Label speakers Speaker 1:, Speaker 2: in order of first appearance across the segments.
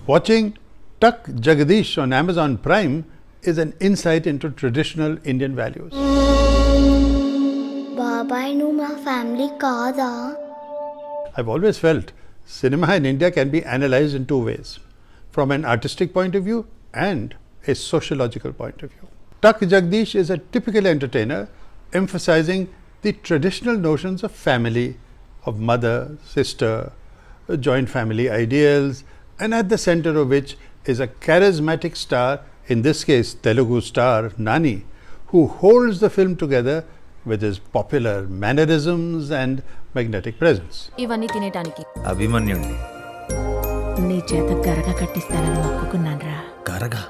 Speaker 1: Watching Tuck Jagdish on Amazon Prime is an insight into traditional Indian values.
Speaker 2: Baba, I know my family kada.
Speaker 1: I've always felt cinema in India can be analyzed in two ways, from an artistic point of view and a sociological point of view. Tuck Jagdish is a typical entertainer emphasizing the traditional notions of family, of mother, sister, joint family ideals, and at the center of which is a charismatic star, in this case Telugu star Nani, who holds the film together with his popular mannerisms and magnetic presence.
Speaker 3: ఇవన్నీ తినేటానికి
Speaker 4: అభిమన్యుణ్ణి
Speaker 3: నీ చేత Garaga కట్టిస్తానని మొక్కుకున్నాన్రా.
Speaker 4: కరగా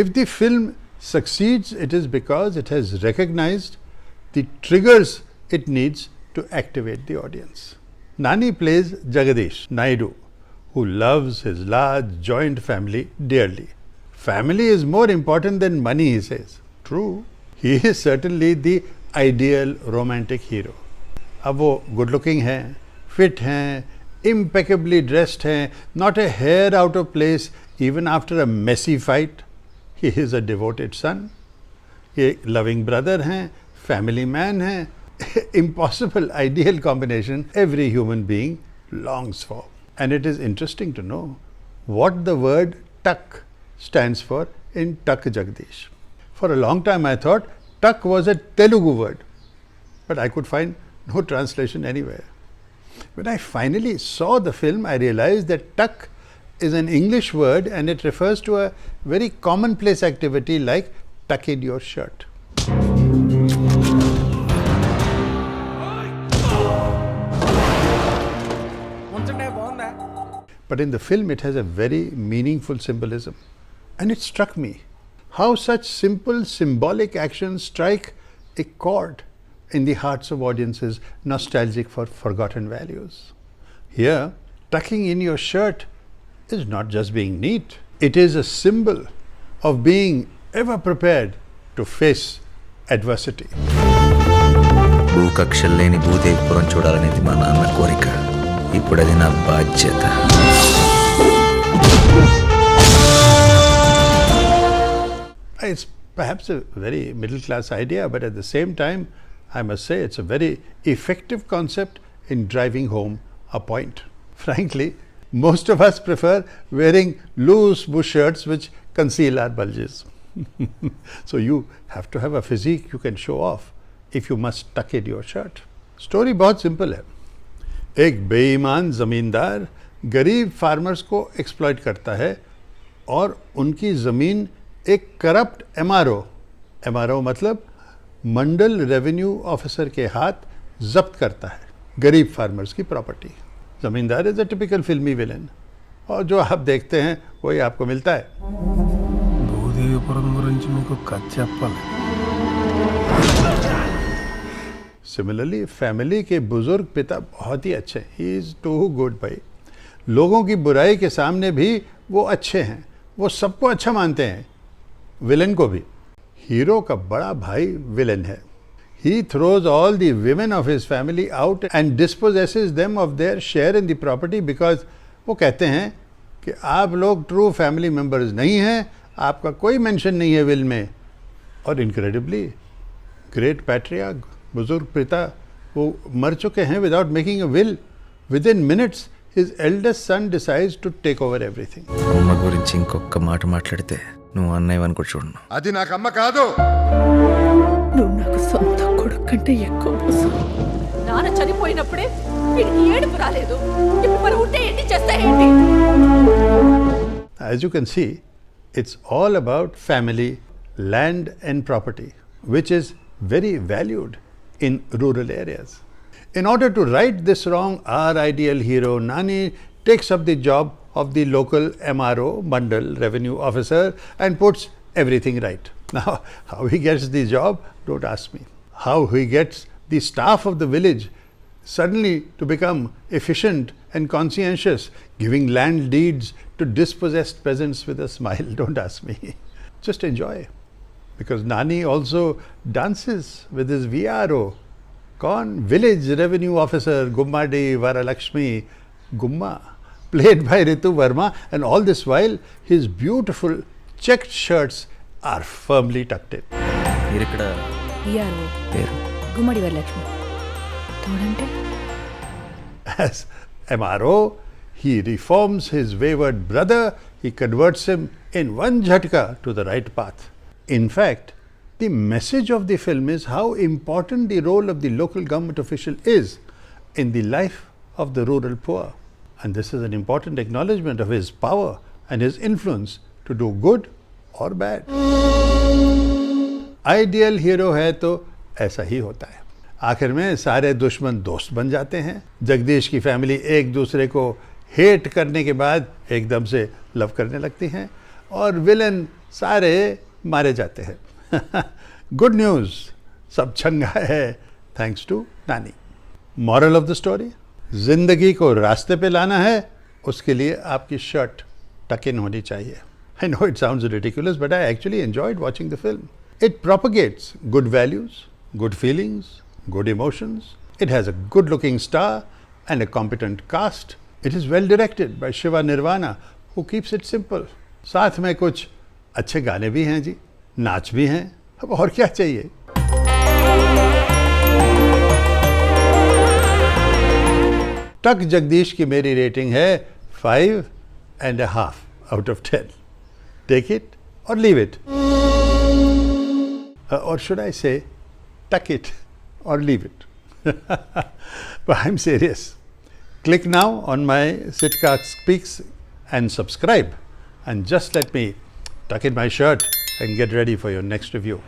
Speaker 1: If the film succeeds, it is because it has recognized the triggers it needs to activate the audience. Nani plays Jagadish Naidu, who loves his large joint family dearly. Family is more important than money, he says. True, he is certainly the ideal romantic hero. अब वो good looking हैं, fit हैं, impeccably dressed हैं, not a hair out of place even after a messy fight. He is a devoted son, a loving brother हैं, family man हैं. Impossible ideal combination every human being longs for. And it is interesting to know what the word Tuck stands for in Tuck Jagdish. For a long time I thought Tuck was a Telugu word, but I could find no translation anywhere. When I finally saw the film, I realized that Tuck is an English word and it refers to a very commonplace activity like tuck in your shirt. But in the film it has a very meaningful symbolism, and it struck me how such simple symbolic actions strike a chord in the hearts of audiences nostalgic for forgotten values. Here, tucking in your shirt is not just being neat, it is a symbol of being ever prepared to face adversity.
Speaker 4: భూకక్షల్లేని భూదేవిపురం చూడాలనేది మా నాన్న కోరిక. ఇప్పుడు అది నా బాధ్యత.
Speaker 1: It's perhaps a very middle class idea, but at the same time, I must say it's a very effective concept in driving home a point. Frankly, most of us prefer wearing loose bush shirts which conceal our bulges. So you have to have a physique you can show off if you must tuck in your shirt. Story बहुत simple है. एक बेईमान ज़मींदार गरीब farmers को exploit करता है और उनकी ज़मीन एक करप्ट एमआरओ मतलब मंडल रेवेन्यू ऑफिसर के हाथ जब्त करता है गरीब फार्मर्स की प्रॉपर्टी. ज़मींदार इज अ टिपिकल फिल्मी विलन, और जो आप देखते हैं वही आपको मिलता है. सिमिलरली फैमिली के बुजुर्ग पिता बहुत ही अच्छे हैं. ही इज़ टू गुड भाई. लोगों की बुराई के सामने भी वो अच्छे हैं, वो सबको अच्छा मानते हैं, विलन को भी. हीरो का बड़ा भाई विलन है. He throws all the women of his family out and dispossesses them of their share in the property because वो कहते हैं कि आप लोग ट्रू फैमिली मेंबर्स नहीं हैं, आपका कोई मेंशन नहीं है विल में. और इनक्रेडिबली ग्रेट पैट्रियार्क बुजुर्ग पिता वो मर चुके हैं without making a will. With in minutes his eldest son decides to take over everything.
Speaker 4: అమ్మ గురించి ఇంకొక మాట మాట్లాడితే నువ్వు అన్నయ్యవని కూడా చూడను.
Speaker 5: అది నాకు అమ్మ కాదు.
Speaker 3: నువ్వు నాకు సొంత కొడుకు కంటే ఎక్కువ మోసం. నాన్న చనిపోయినప్పుడే వీడికి ఏడుపు రాలేదు. ఇప్పుడు మరి ఉంటే ఏంటి చేస్తే ఏంటి?
Speaker 1: As you can see, it's all about family, land and property, which is very valued in rural areas. In order to right this wrong, our ideal hero Nani takes up the job of the local MRO, Mandal Revenue Officer, and puts everything right. Now, how he gets the job, don't ask me. How he gets the staff of the village suddenly to become efficient and conscientious, giving land deeds to dispossessed peasants with a smile, don't ask me. Just enjoy. because Nani also dances with his VRO. Con village revenue officer Gummadi Varalakshmi Gumma, played by Ritu Verma, and all this while his beautiful checked shirts are firmly tucked in.
Speaker 4: మీరిక్కడ
Speaker 3: ERO
Speaker 4: పేరు
Speaker 3: గుమ్మడి Varalakshmi తోడంటే
Speaker 1: As MRO, he reforms his wayward brother, he converts him in one jhatka to the right path. In fact, the message of the film is how important the role of the local government official is in the life of the rural poor. And this is an important acknowledgement of his power and his influence to do good or bad. Ideal hero है तो ऐसा ही होता है, आखिर में सारे दुश्मन दोस्त बन जाते हैं. जगदीश की फैमिली एक दूसरे को हेट करने के बाद एकदम से लव करने लगती हैं और विलन सारे मारे जाते हैं. गुड न्यूज़, सब चंगा है थैंक्स टू नानी. मॉरल ऑफ द स्टोरी, जिंदगी को रास्ते पे लाना है उसके लिए आपकी शर्ट टक इन होनी चाहिए. I know it sounds ridiculous, but I actually enjoyed watching the film. It propagates good values, good feelings, good emotions. It has a good looking star and a competent cast. It is well directed by Shiva Nirvana, who keeps it simple. साथ में कुछ अच्छे गाने भी हैं जी, नाच भी हैं, अब और क्या चाहिए. टक जगदीश की मेरी रेटिंग है 5.5 out of 10. Take it or leave it. Or should I say, tuck it or leave it. But I'm serious. Click now on my Sitka Speaks and subscribe, and just let me tuck in my shirt and get ready for your next review.